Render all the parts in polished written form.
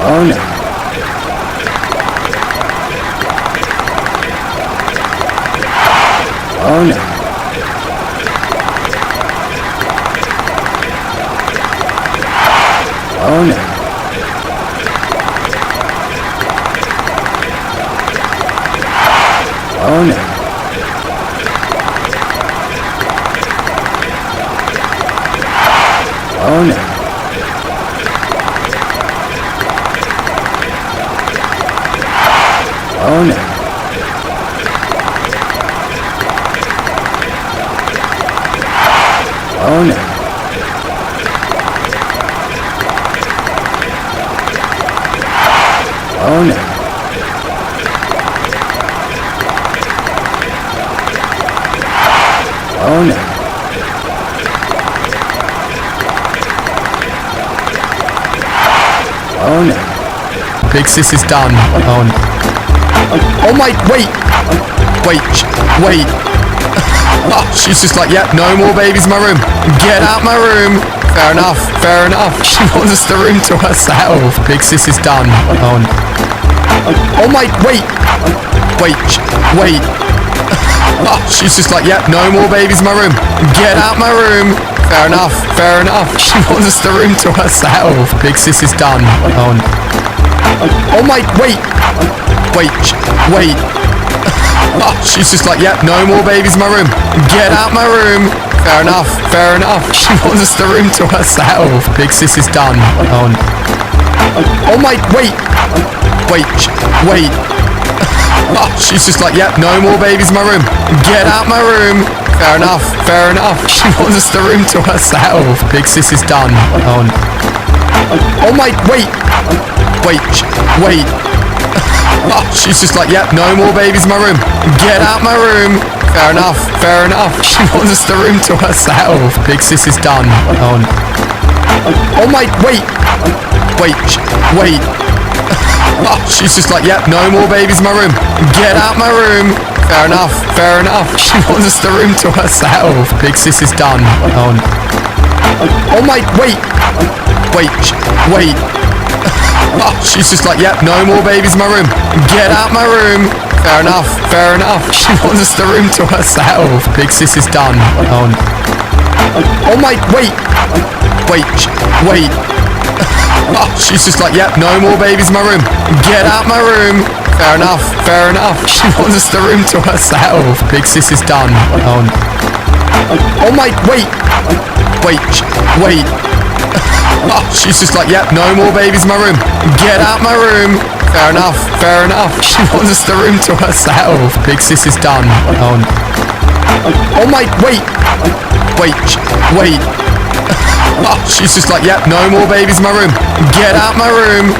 Oh no. Oh no. Oh no. Oh no. Oh no. Oh no. Oh no. Oh no. Oh no. Oh no. Big sis is done. Oh no. Oh my, wait. Wait. Oh, she's just like, yep, no more babies in my room. Get out my room. Fair enough. She wants the room to herself. Big sis is done. Oh no. Oh my, wait. Oh, she's just like, yep, no more babies in my room. Get out my room. Fair enough. She wants the room to herself. Big sis is done. Oh no. Oh my, wait. Oh, she's just like, yep, no more babies in my room. Get out my room. Fair enough. She wants the room to herself. Big sis is done. Oh no. Oh my, wait. Oh, she's just like, yep, no more babies in my room. Get out my room. Fair enough. She wants the room to herself. Big sis is done. Oh no. Oh my, wait. Oh, she's just like, yep, no more babies in my room. Get out my room. Fair enough. She wants the room to herself. Big sis is done. Oh no. Oh my, wait. Oh, she's just like, yep, no more babies in my room. Get out my room. Fair enough. She wants the room to herself. Big sis is done. Oh no. Oh my, wait. Oh, she's just like, yep, no more babies in my room. Get out my room. Fair enough. She wants the room to herself. Big sis is done. Oh no. Oh my, wait. Oh, she's just like, yep, no more babies in my room. Get out my room. Fair enough. She wants the room to herself. Big sis is done. Oh no. Oh my, wait. Oh, she's just like, yep, no more babies in my room. Get out my room. Fair enough. She wants the room to herself. Big sis is done. Oh no. Oh my, wait. Oh, she's just like, yep, no more babies in my room. Get out my room.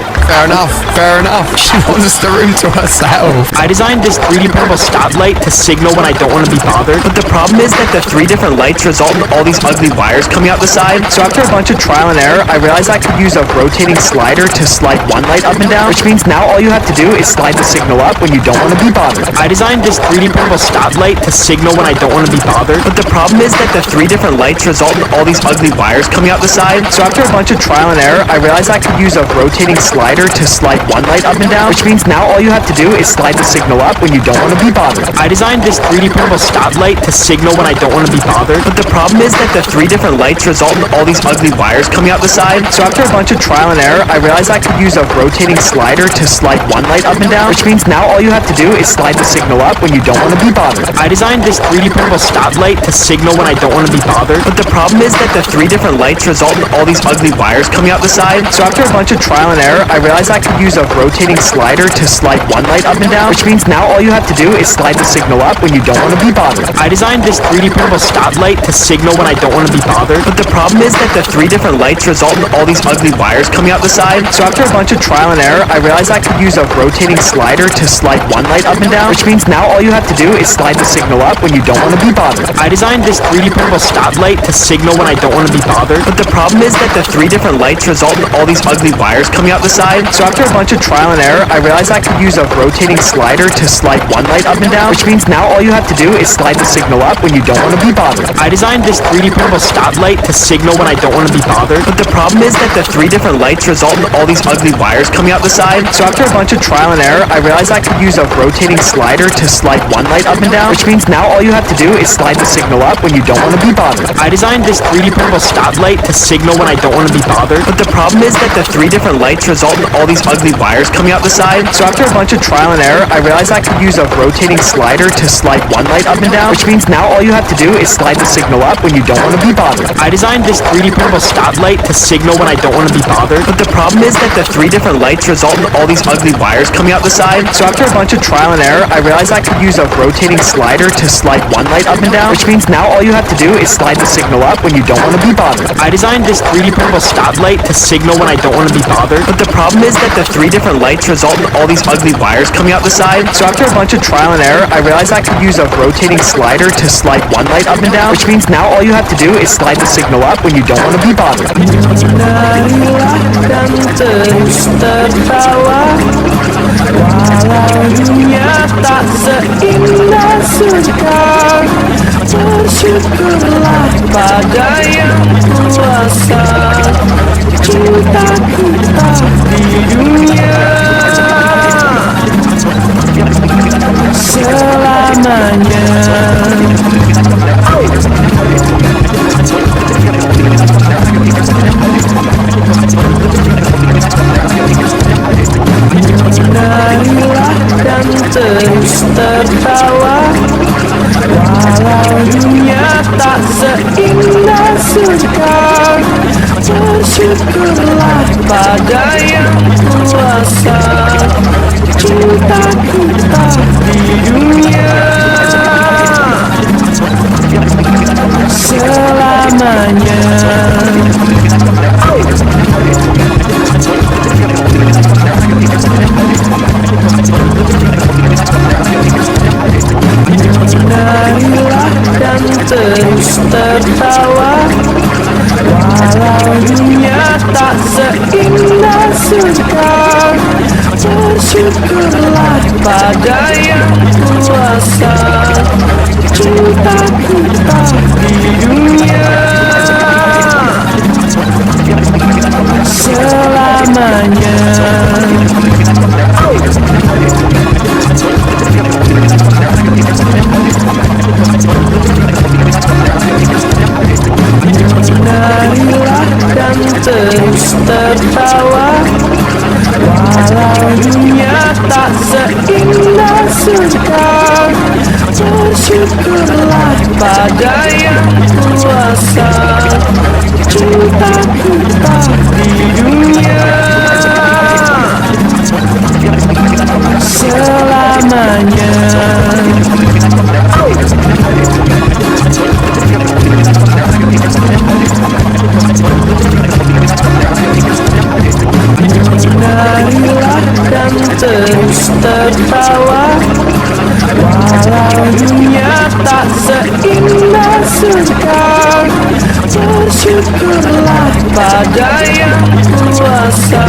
Fair enough. She wants the room to herself. I designed this 3D purple stop light to signal when I don't want to be bothered, but the problem is that the 3 different lights result in all these ugly wires coming out the side. So after a bunch of trial and error, I realized I could use a rotating slider to slide one light up and down, which means now all you have to do is slide the signal up when you don't want to be bothered. I designed this 3D purple stop light to signal when I don't want to be bothered, but the problem is that the 3 different lights result in all these ugly wires coming out the side. So after a bunch of trial and error, I realized I could use a rotating slider to slide one light up and down, which means now all you have to do is slide the signal up when you don't want to be bothered. I designed this 3D purple stop light to signal when I don't want to be bothered, but the problem is that the 3 different lights result in all these ugly wires coming out the side. So after a bunch of trial and error, I realized I could use a rotating slider to slide one light up and down, which means now all you have to do is slide the signal up when you don't want to be bothered. I designed this 3D purple stop light to signal when I don't want to be bothered, but the problem is that the 3 different lights result in all these ugly wires coming out the side. So after a bunch of trial and error, I realized I could use a rotating slider to slide one light up and down, which means now all you have to do is slide the signal up when you don't want to be bothered. I designed this 3D purple stop light to signal when I don't want to be bothered, but the problem is that the 3 different lights result in all these ugly wires coming out the side. So after a bunch of trial and error, I realized I could use a rotating slider to slide one light up and down, which means now all you have to do is slide the signal up when you don't want to be bothered. I designed this 3D purple stop light to signal when I don't want to be bothered, But the problem is that the 3 different lights result in all these ugly wires coming out the side. So after a bunch of trial and error, I realized I could use a rotating slider to slide one light up and down, which means now all you have to do is slide the signal up when you don't want to be bothered. I designed this 3D printable stop light to signal when I don't want to be bothered, but the problem is that the 3 different lights result in all these ugly wires coming out the side. So after a bunch of trial and error, I realized I could use a rotating slider to slide one light up and down, which means now all you have to do is slide the signal up when you don't want to be bothered. I designed this 3D printable stop light to signal when I don't want to be bothered, but the problem is that the 3 different lights result in all these ugly wires coming out the side. So after a bunch of trial and error, I realized I could use a rotating slider to slide one light up and down, which means now all you have to do is slide the signal up when you don't want to be bothered. I designed this 3D printable stop light to signal when I don't want to be bothered, but the problem is that the 3 different lights result in all these ugly wires coming out the side. So after a bunch of trial and error, I realized I could use a rotating slider to slide one light up and down, which means now all you have to do is slide the signal up when you don't want to be bothered. I designed this 3D printable stop light to signal when I don't want to be bothered, but the problem is that the 3 different lights result in all these ugly wires coming out the side. So after a bunch of trial and error, I realized I could use a rotating slider to slide one light up and down, which means now all you have to do is slide the signal up when you don't want to be bothered. Marilah dan terus tertawa, walau dunia tak seindah surga. Bersyukurlah pada yang kuasa, cinta kita di dunia selamanya. Marilah dan terus tertawa, walau dunia tak seindah surga. Bersyukurlah pada yang kuasa, cinta kita di dunia selamanya. Marilah dan terus tertawa, walau dunia tak seindah surga. Bersyukurlah pada yang kuasa, cinta kita di dunia selamanya. Marilah dan terus tertawa, walau dunia tak seindah surga. Bersyukurlah pada yang kuasa,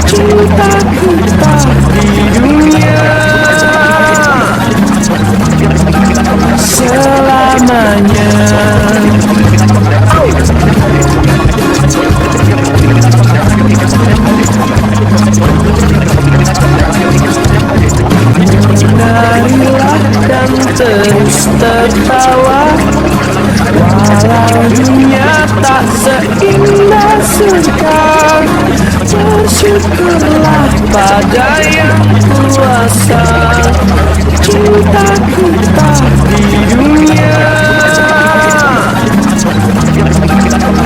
cinta kita di dunia selamanya. Marilah dan terus tertawa, walau dunia tak seindah surga. Bersyukurlah pada yang kuasa, cinta kita di dunia selamanya. Marilah dan terus tertawa, walau dunia tak seindah surga. Bersyukurlah pada yang kuasa, cinta kita di dunia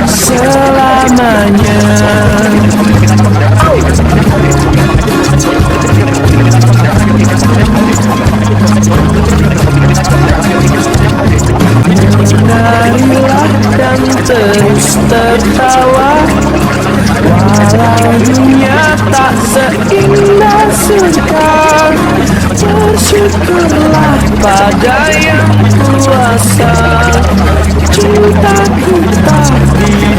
selamanya. Marilah dan terus tertawa, walau dunia tak seindah surga. Bersyukurlah pada yang kuasa, cinta kita di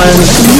One.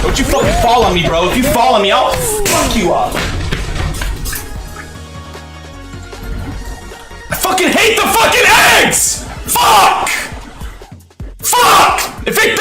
Don't you fucking fall on me, bro. If you fall on me, I'll fuck you up. I fucking hate the fucking eggs! Fuck! Fuck! Evict